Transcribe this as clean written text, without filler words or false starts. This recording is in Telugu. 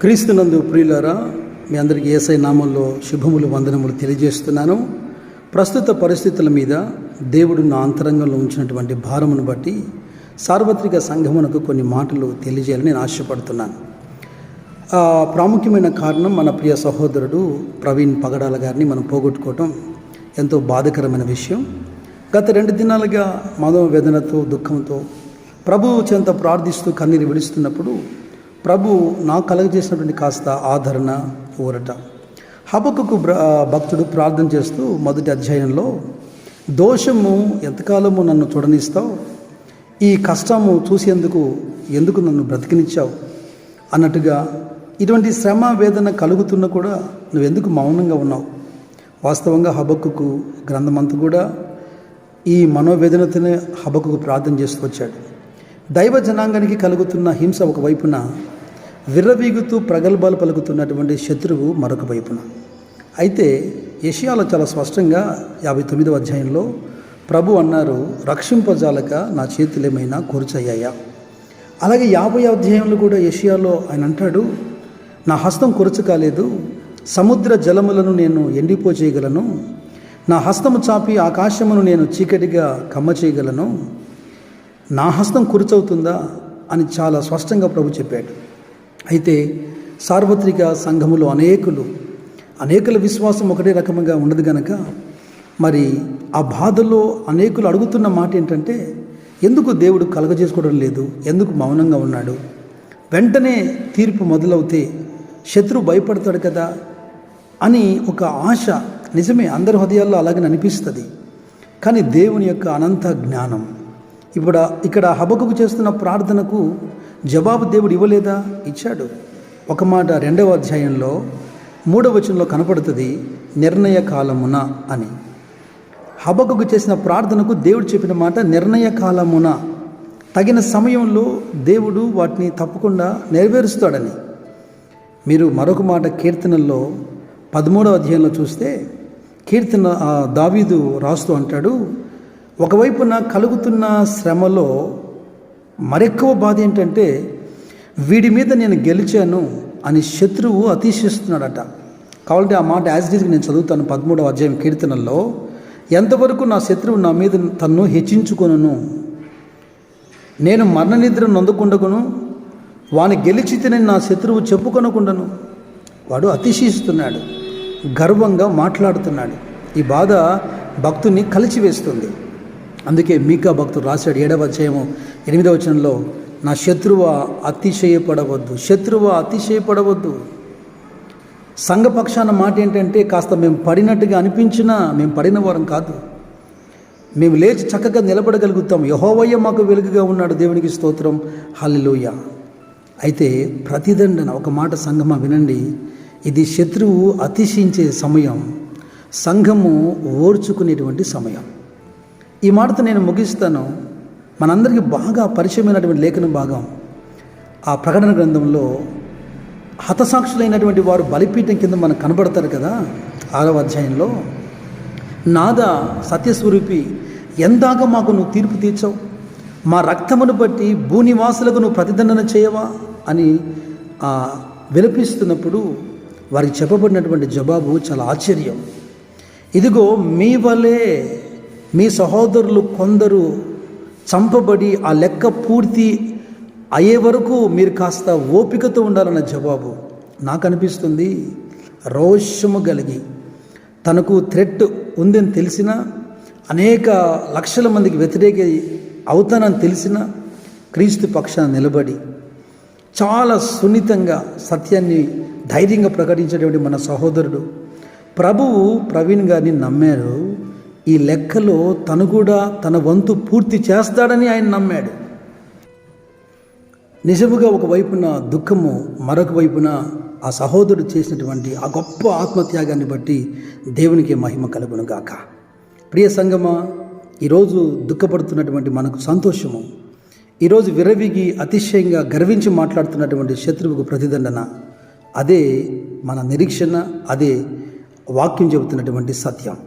క్రీస్తునందు ప్రియులారా, మీ అందరికీ యేసయ్య నామంలో శుభములు వందనములు తెలియజేస్తున్నాను. ప్రస్తుత పరిస్థితుల మీద దేవుడు నా అంతరంగంలో ఉంచినటువంటి భారమును బట్టి సార్వత్రిక సంఘమునకు కొన్ని మాటలు తెలియజేయాలని నేను ఆశపడుతున్నాను. ప్రాముఖ్యమైన కారణం, మన ప్రియ సహోదరుడు ప్రవీణ్ పగడాల గారిని మనం పోగొట్టుకోవటం ఎంతో బాధాకరమైన విషయం. గత 2 దినాలుగా మనోవేదనతో దుఃఖంతో ప్రభువు చెంత ప్రార్థిస్తూ కన్నీరు విడుస్తున్నప్పుడు ప్రభు నాకు కలగజేసినటువంటి కాస్త ఆదరణ, ఊరట. హబక్కుకు భక్తుడు ప్రార్థన చేస్తూ మొదటి అధ్యాయంలో, దోషము ఎంతకాలము నన్ను చూడనిస్తావు, ఈ కష్టము చూసేందుకు ఎందుకు నన్ను బ్రతికినిచ్చావు అన్నట్టుగా, ఇటువంటి శ్రమ వేదన కలుగుతున్నా కూడా నువ్వెందుకు మౌనంగా ఉన్నావు. వాస్తవంగా హబక్కుకు గ్రంథమంతా కూడా ఈ మనోవేదనతోనే హబక్కుకు ప్రార్థన చేస్తూ వచ్చాడు. దైవ జనాంగానికి కలుగుతున్న హింస ఒకవైపున, విర్రవీగుతూ ప్రగల్భాలు పలుకుతున్నటువంటి శత్రువు మరొక వైపున. అయితే యెషయాలో చాలా స్పష్టంగా 59వ అధ్యాయంలో ప్రభు అన్నారు, రక్షింపజాలక నా చేతులేమైనా కొరచయ్యాయా. అలాగే 50వ అధ్యాయంలో కూడా యెషయాలో ఆయన అంటాడు, నా హస్తం కొరచ కాలేదు, సముద్ర జలములను నేను ఎండిపో చేయగలను, నా హస్తము చాపి ఆకాశమును నేను చీకటిగా కమ్మ చేయగలను, నా హస్తం కురుచవుతుందా అని చాలా స్పష్టంగా ప్రభు చెప్పాడు. అయితే సార్వత్రిక సంఘములో అనేకుల విశ్వాసం ఒకటే రకముగా ఉండదు కనుక, మరి ఆ బాధలో అనేకులు అడుగుతున్న మాట ఏంటంటే, ఎందుకు దేవుడు కలగజేసుకోవడం లేదు, ఎందుకు మౌనంగా ఉన్నాడు, వెంటనే తీర్పు మొదలవుతే శత్రువు భయపడతాడు కదా అని ఒక ఆశ. నిజమే, అందరి హృదయాల్లో అలాగని అనిపిస్తుంది. కానీ దేవుని యొక్క అనంత జ్ఞానం, ఇక్కడ హబక్కుకు చేస్తున్న ప్రార్థనకు జవాబు దేవుడు ఇవ్వలేదా? ఇచ్చాడు. ఒక మాట 2వ అధ్యాయంలో 3వ వచనంలో కనపడుతుంది, నిర్ణయ కాలమున అని. హబక్కుకు చేసిన ప్రార్థనకు దేవుడు చెప్పిన మాట నిర్ణయ కాలమున, తగిన సమయంలో దేవుడు వాటిని తప్పకుండా నెరవేరుస్తాడని. మీరు మరొక మాట కీర్తనల్లో 13వ అధ్యాయంలో చూస్తే, కీర్తన దావీదు రాస్తూ అంటాడు, ఒకవైపున కలుగుతున్న శ్రమలో మరెక్కువ బాధ ఏంటంటే, వీడి మీద నేను గెలిచాను అని శత్రువు అతిశయిస్తున్నాడట. కావాలంటే ఆ మాట యాజ్ ఇట్ ఈజ్గా నేను చదువుతాను. 13వ అధ్యాయం కీర్తనల్లో, ఎంతవరకు నా శత్రువు నా మీద తన్ను హెచ్చించుకొనును, నేను మరణ నిద్ర నొందకుండకును, వాని గెలిచితేనని నా శత్రువు చెప్పుకొనకుండాను. వాడు అతిశయిస్తున్నాడు, గర్వంగా మాట్లాడుతున్నాడు. ఈ బాధ భక్తుని కలిచివేస్తుంది. అందుకే మీకా భక్తుడు రాశాడు 7వ అధ్యాయము 8వ వచనంలో, నా శత్రువ అతిశయపడవద్దు. సంఘపక్షాన మాట ఏంటంటే, కాస్త మేము పడినట్టుగా అనిపించినా మేము పడిన వారం కాదు, మేము లేచి చక్కగా నిలబడగలుగుతాం. యెహోవా మాకు వెలుగుగా ఉన్నాడు, దేవునికి స్తోత్రం, హల్లెలూయా. అయితే ప్రతిదండన, ఒక మాట సంఘమా వినండి, ఇది శత్రువు అతిశయించే సమయం, సంఘము ఓర్చుకునేటువంటి సమయం. ఈ మాటతో నేను ముగిస్తాను. మనందరికీ బాగా పరిచయమైనటువంటి లేఖన భాగం, ఆ ప్రకటన గ్రంథంలో హతసాక్షులైనటువంటి వారు బలిపీఠం కింద మనకు కనబడతారు కదా. 6వ అధ్యాయంలో, నాదా సత్యస్వరూపి, ఎందాక మాకు నువ్వు తీర్పు తీర్చావు, మా రక్తమును బట్టి భూనివాసులకు నువ్వు ప్రతిదండన చేయవా అని విలపిస్తున్నప్పుడు వారికి చెప్పబడినటువంటి జవాబు చాలా ఆశ్చర్యం. ఇదిగో, మీ వలే మీ సహోదరులు కొందరు చంపబడి ఆ లెక్క పూర్తి అయ్యే వరకు మీరు కాస్త ఓపికతో ఉండాలన్న జవాబు. నాకు అనిపిస్తుంది, రోషము కలిగి తనకు థ్రెట్ ఉందని తెలిసినా, అనేక లక్షల మందికి వ్యతిరేక అవుతానని తెలిసినా, క్రీస్తు పక్షాన నిలబడి చాలా సున్నితంగా సత్యాన్ని ధైర్యంగా ప్రకటించేటువంటి మన సహోదరుడు ప్రభువు ప్రవీణ్ గారిని నమ్మారు. ఈ లెక్కలో తను కూడా తన వంతు పూర్తి చేస్తాడని ఆయన నమ్మాడు. నిజముగా ఒకవైపున దుఃఖము, మరొక వైపున ఆ సహోదరుడు చేసినటువంటి ఆ గొప్ప ఆత్మత్యాగాన్ని బట్టి దేవునికి మహిమ కలుగును గాక. ప్రియ సంగమా, ఈరోజు దుఃఖపడుతున్నటువంటి మనకు సంతోషము, ఈరోజు విరవిగి అతిశయంగా గర్వించి మాట్లాడుతున్నటువంటి శత్రువుకు ప్రతిదండన, అదే మన నిరీక్షణ, అదే వాక్యం చెబుతున్నటువంటి సత్యం.